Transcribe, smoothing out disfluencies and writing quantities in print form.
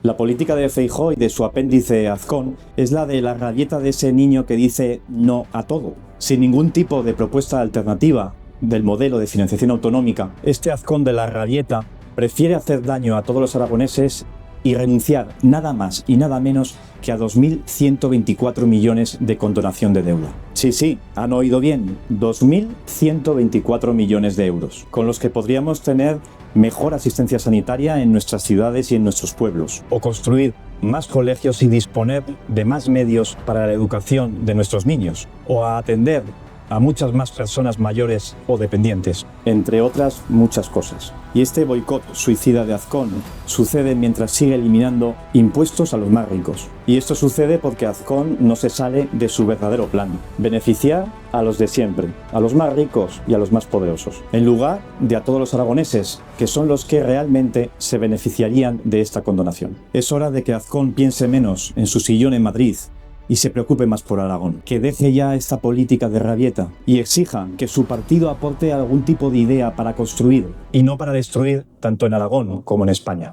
La política de Feijóo y de su apéndice Azcón es la de la rabieta de ese niño que dice no a todo, sin ningún tipo de propuesta alternativa del modelo de financiación autonómica. Este Azcón de la rabieta prefiere hacer daño a todos los aragoneses y renunciar nada más y nada menos que a 2.124 millones de condonación de deuda. Sí, han oído bien, 2.124 millones de euros, con los que podríamos tener mejor asistencia sanitaria en nuestras ciudades y en nuestros pueblos, o construir más colegios y disponer de más medios para la educación de nuestros niños, o a atender a muchas más personas mayores o dependientes, entre otras muchas cosas. Y este boicot suicida de Azcón sucede mientras sigue eliminando impuestos a los más ricos. Y esto sucede porque Azcón no se sale de su verdadero plan: beneficiar a los de siempre, a los más ricos y a los más poderosos, en lugar de a todos los aragoneses, que son los que realmente se beneficiarían de esta condonación. Es hora de que Azcón piense menos en su sillón en Madrid y se preocupe más por Aragón, que deje ya esta política de rabieta y exija que su partido aporte algún tipo de idea para construir y no para destruir tanto en Aragón como en España.